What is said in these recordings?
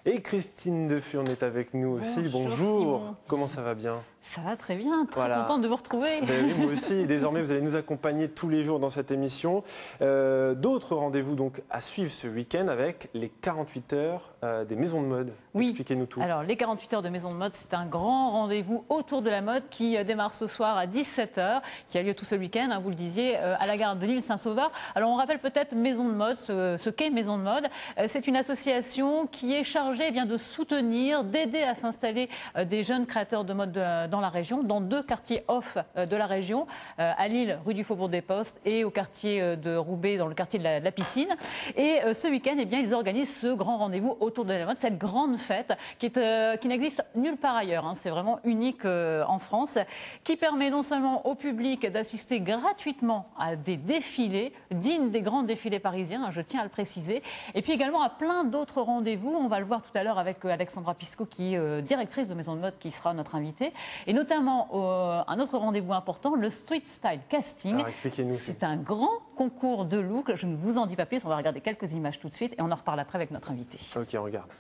Et Christine Defurne est avec nous aussi. Bonjour. Simon. Comment ça va bien? Ça va très bien, très contente de vous retrouver. Ben oui, moi aussi. Et désormais, vous allez nous accompagner tous les jours dans cette émission. D'autres rendez-vous donc à suivre ce week-end avec les 48 heures des maisons de mode. Oui. Expliquez-nous tout. Alors, les 48 heures de maisons de mode, c'est un grand rendez-vous autour de la mode qui démarre ce soir à 17 h, qui a lieu tout ce week-end, hein, vous le disiez, à la gare de l'île Saint-Sauveur. Alors, on rappelle peut-être Maison de mode, ce qu'est Maison de mode. C'est une association qui est chargée de soutenir, d'aider à s'installer des jeunes créateurs de mode dans la région, dans 2 quartiers off de la région, à Lille, rue du Faubourg des Postes, et au quartier de Roubaix, dans le quartier de la Piscine. Et ce week-end, eh bien, ils organisent ce grand rendez-vous autour de la mode, cette grande fête qui n'existe nulle part ailleurs. Hein. C'est vraiment unique en France, qui permet non seulement au public d'assister gratuitement à des défilés, dignes des grands défilés parisiens, hein, je tiens à le préciser, et puis également à plein d'autres rendez-vous. On va le voir tout à l'heure avec Alexandra Pisco, qui est directrice de Maison de mode, qui sera notre invitée, et notamment un autre rendez-vous important, le Street Style Casting. Alors, expliquez-nous. C'est un grand concours de look. Je ne vous en dis pas plus, on va regarder quelques images tout de suite et on en reparle après avec notre invité. Ok, on regarde.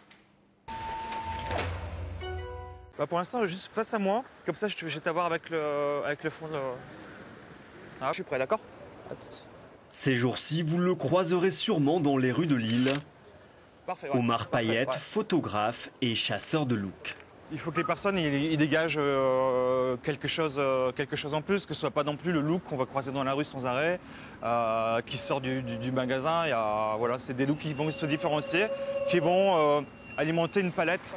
Bah pour l'instant, juste face à moi, comme ça je vais t'avoir avec le fond de... Ah, je suis prêt, d'accord? Ces jours-ci, vous le croiserez sûrement dans les rues de Lille. Parfait, ouais. Omar Payette, Ouais. photographe et chasseur de look. Il faut que les personnes ils dégagent quelque chose en plus, que ce soit pas non plus le look qu'on va croiser dans la rue sans arrêt, qui sort du magasin. Voilà, c'est des looks qui vont se différencier, qui vont alimenter une palette.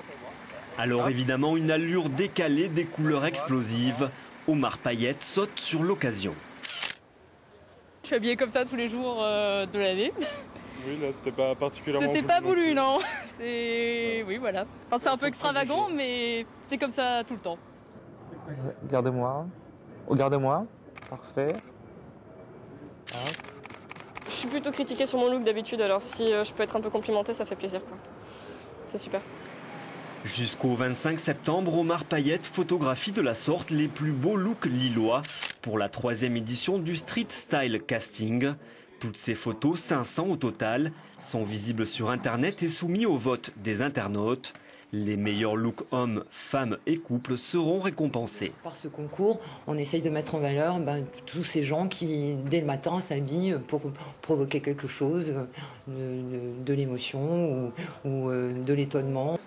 Alors évidemment, une allure décalée, des couleurs explosives. Omar Payette saute sur l'occasion. Je suis habillée comme ça tous les jours de l'année. Oui, là, c'était pas particulièrement C'était pas voulu, plus. non. Oui, voilà. Enfin, c'est un peu extravagant, mais c'est comme ça tout le temps. Regardez-moi. Regardez-moi. Parfait. Je suis plutôt critiquée sur mon look d'habitude, alors si je peux être un peu complimentée, ça fait plaisir, quoi. C'est super. Jusqu'au 25 septembre, Omar Payette photographie de la sorte les plus beaux looks lillois pour la 3e édition du Street Style Casting. Toutes ces photos, 500 au total, sont visibles sur Internet et soumis au vote des internautes. Les meilleurs looks hommes, femmes et couples seront récompensés. Par ce concours, on essaye de mettre en valeur tous ces gens qui, dès le matin, s'habillent pour provoquer quelque chose, de l'émotion ou de l'étonnement.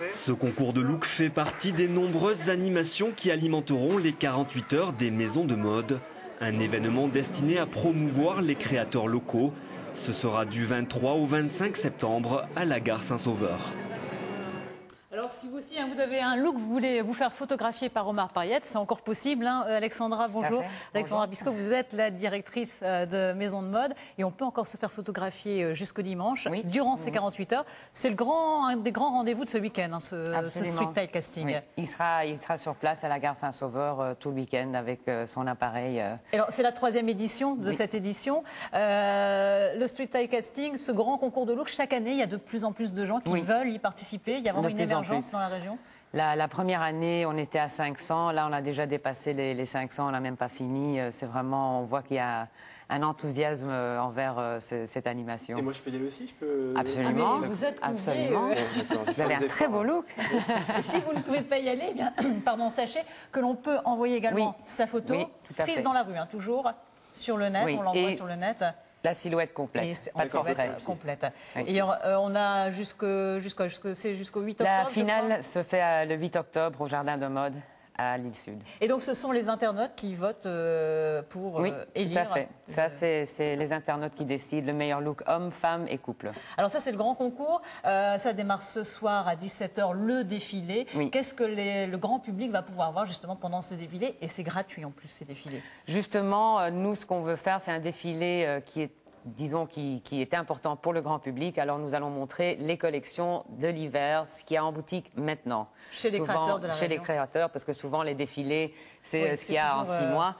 Ce concours de look fait partie des nombreuses animations qui alimenteront les 48 heures des maisons de mode. Un événement destiné à promouvoir les créateurs locaux. Ce sera du 23 au 25 septembre à la gare Saint-Sauveur. Alors si vous aussi vous avez un look, vous voulez vous faire photographier par Omar Payette, c'est encore possible. Hein. Alexandra, bonjour. Alexandra Pisco, vous êtes la directrice de Maison de mode et on peut encore se faire photographier jusqu'au dimanche, durant ces 48 heures. C'est un des grands rendez-vous de ce week-end, hein, ce Street Style Casting. Oui. Il sera sur place à la gare Saint-Sauveur tout le week-end avec son appareil. Alors c'est la 3e édition de cette édition. Le Street Style Casting, ce grand concours de look, chaque année, il y a de plus en plus de gens qui veulent y participer. Il y a vraiment une émergence dans la région. La première année, on était à 500. Là, on a déjà dépassé les 500. On n'a même pas fini. C'est vraiment, on voit qu'il y a un enthousiasme envers cette animation. Et moi, je peux y aller aussi, je peux... Absolument. Ah, mais vous êtes absolument. Vous avez un très beau look. Et si vous ne pouvez pas y aller, eh bien, sachez que l'on peut envoyer également sa photo, prise dans la rue, hein, toujours sur le net. On l'envoie sur le net. La silhouette complète. La silhouette complète. Et on a jusqu'au 8 octobre. La finale se fait le 8 octobre au Jardin de Mode à Lille Sud. Et donc ce sont les internautes qui votent pour élire. Tout à fait. Ça, c'est les internautes qui décident le meilleur look homme, femme et couple. Alors ça, c'est le grand concours. Ça démarre ce soir à 17 h, le défilé. Qu'est-ce que le grand public va pouvoir voir justement pendant ce défilé? Et c'est gratuit en plus, ces défilés. Justement, nous, ce qu'on veut faire, c'est un défilé qui est qui est important pour le grand public. Alors nous allons montrer les collections de l'hiver, ce qu'il y a en boutique maintenant. Chez les créateurs de la région. Chez les créateurs, parce que souvent les défilés, c'est ce qu'il y a en 6 mois.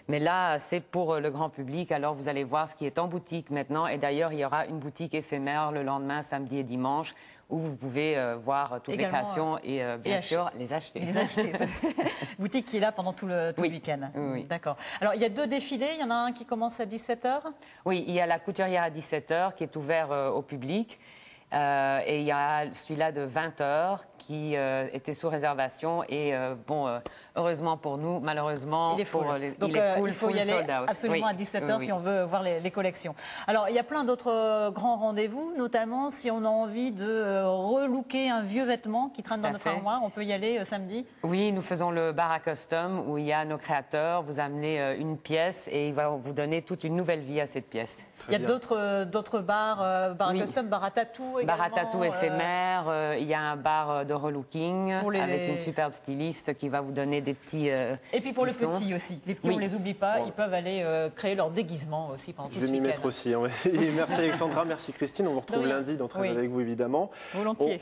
Mais là, c'est pour le grand public. Alors, vous allez voir ce qui est en boutique maintenant. Et d'ailleurs, il y aura une boutique éphémère le lendemain, samedi et dimanche, où vous pouvez voir toutes les créations et bien sûr les acheter. Les acheter. Boutique qui est là pendant tout le week-end. Oui. D'accord. Alors, il y a 2 défilés. Il y en a un qui commence à 17 h. Oui, il y a la couturière à 17 h qui est ouvert au public. Et il y a celui-là de 20 heures qui était sous réservation. Et heureusement pour nous, malheureusement, il est full. Donc, il faut y aller sold out. absolument à 17h si on veut voir les collections. Alors, il y a plein d'autres grands rendez-vous, notamment si on a envie de relooker un vieux vêtement qui traîne dans notre armoire. On peut y aller samedi. Oui, nous faisons le bar à custom où il y a nos créateurs. Vous amenez une pièce et il va vous donner toute une nouvelle vie à cette pièce. Il y a d'autres bars, bar à custom, bar à tatou également. Bar à tatou éphémère. Il y a un bar de relooking avec une superbe styliste qui va vous donner des petits Et puis pour pistons. le petit aussi. Les petits, on ne les oublie pas. Ils peuvent aller créer leur déguisement aussi pendant tout ce week-end. Je vais m'y mettre aussi. Merci Alexandra, merci Christine. On vous retrouve lundi dans 13 avec vous évidemment. Volontiers.